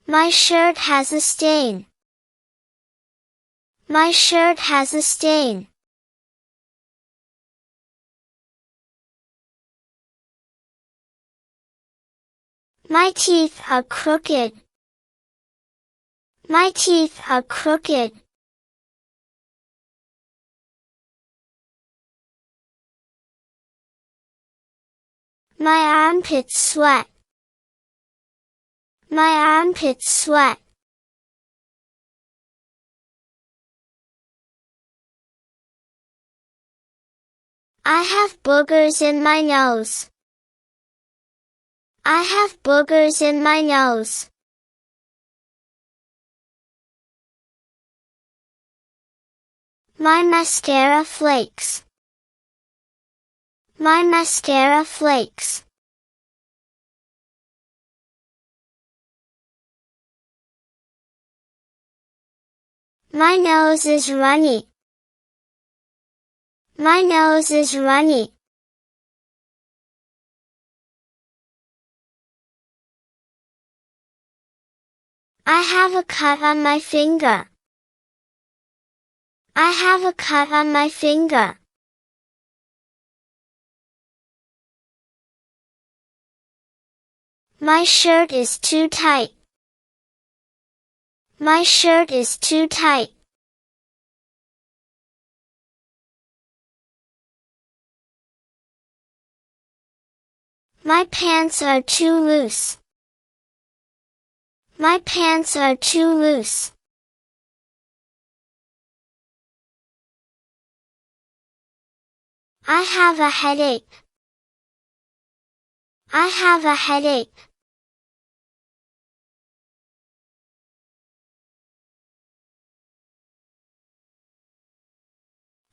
My shirt has a stain. My shirt has a stain. My teeth are crooked. My teeth are crooked. My armpits sweat. My armpits sweat. I have boogers in my nose. I have boogers in my nose. My mascara flakes. My mascara flakes. My nose is runny. My nose is runny. I have a cut on my finger. I have a cut on my finger. My shirt is too tight. My shirt is too tight. My pants are too loose. My pants are too loose. I have a headache. I have a headache.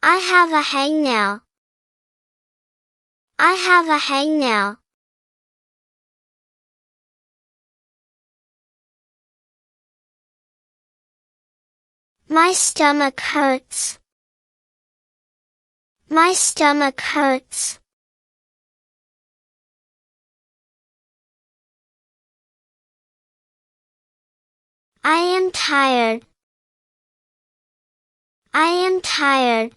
I have a hangnail. I have a hangnail. My stomach hurts. My stomach hurts. I am tired. I am tired.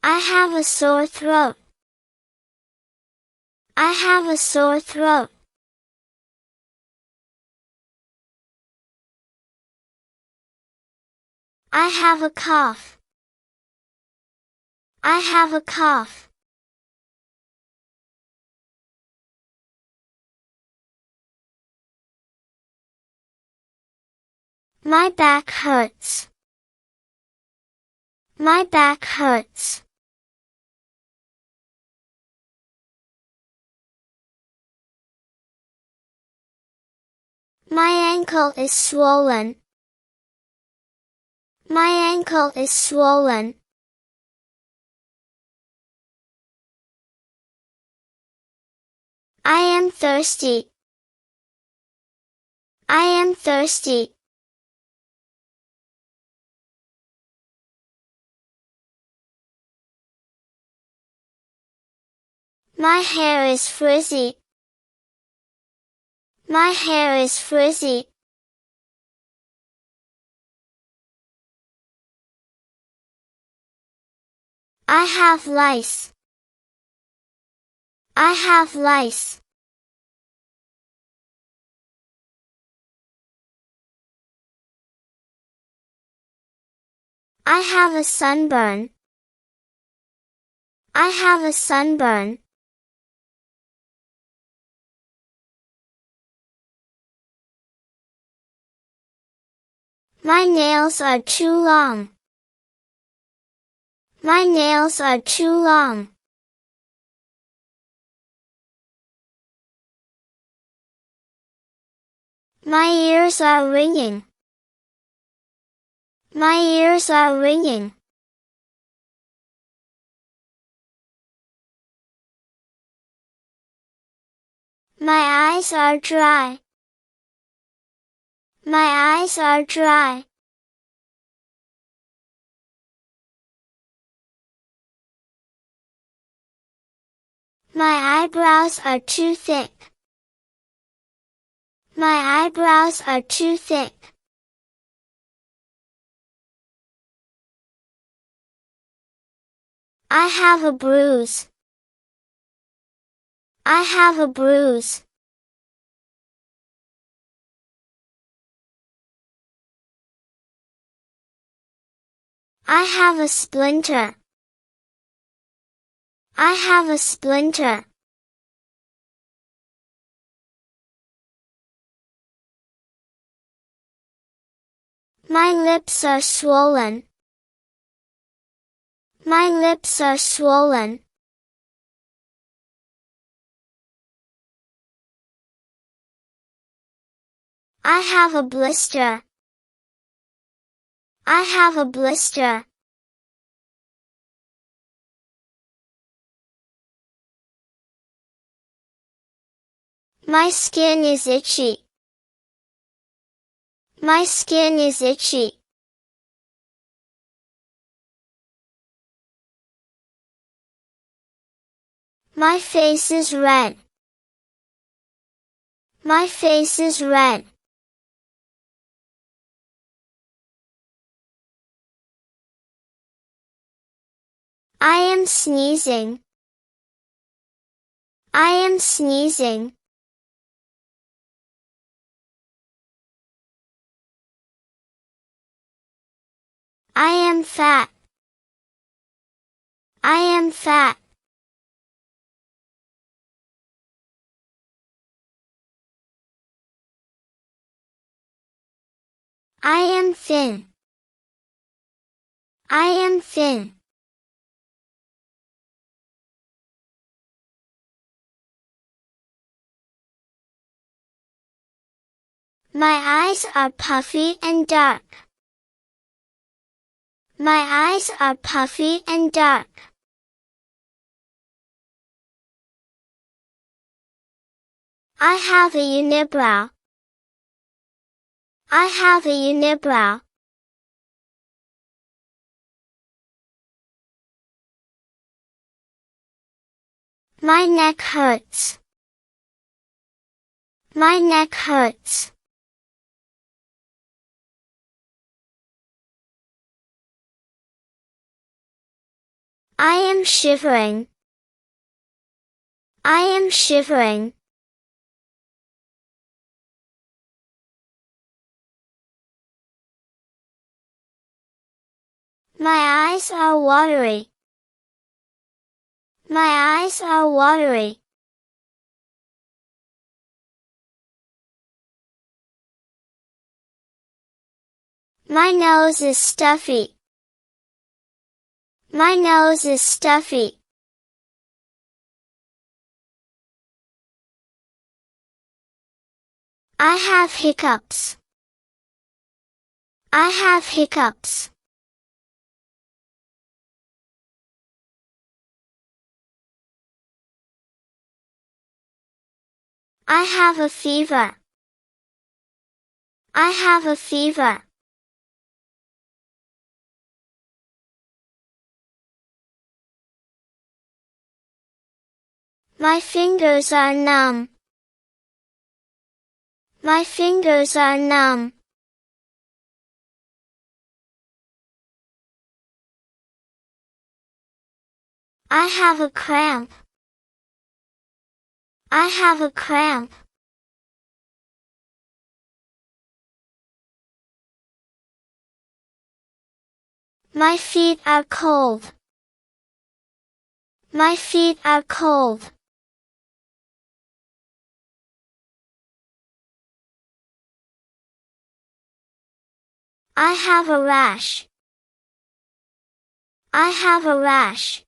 I have a sore throat. I have a sore throat. I have a cough. I have a cough. My back hurts. My back hurts. My ankle is swollen. My ankle is swollen. I am thirsty. I am thirsty. My hair is frizzy. My hair is frizzy. I have lice. I have lice. I have a sunburn. I have a sunburn. My nails are too long. My nails are too long. My ears are ringing. My ears are ringing. My eyes are dry. My eyes are dry. My eyebrows are too thick. My eyebrows are too thick. I have a bruise. I have a bruise. I have a splinter. I have a splinter. My lips are swollen. My lips are swollen. I have a blister. I have a blister. My skin is itchy. My skin is itchy. My face is red. My face is red. I am sneezing. I am sneezing. I am fat. I am fat. I am thin. I am thin. My eyes are puffy and dark. My eyes are puffy and dark. I have a unibrow. I have a unibrow. My neck hurts. My neck hurts. I am shivering. I am shivering. My eyes are watery. My eyes are watery. My nose is stuffy. My nose is stuffy. I have hiccups. I have hiccups. I have a fever. I have a fever. My fingers are numb. My fingers are numb. I have a cramp. I have a cramp. My feet are cold. My feet are cold. I have a rash. I have a rash.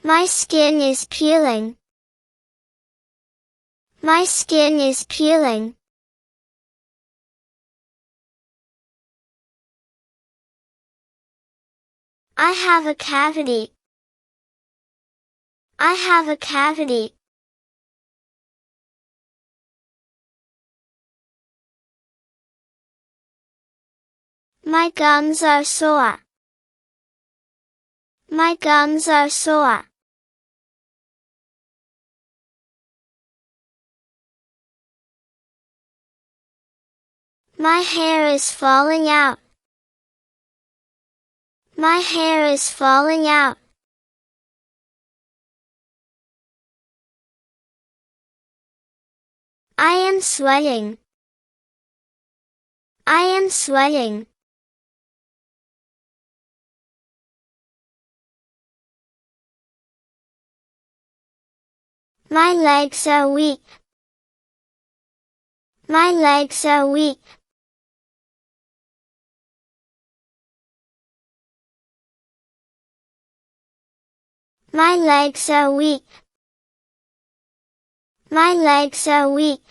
My skin is peeling. My skin is peeling. I have a cavity. I have a cavity. My gums are sore. My gums are sore. My hair is falling out. My hair is falling out. I am sweating. I am sweating. My legs are weak. My legs are weak. My legs are weak. My legs are weak.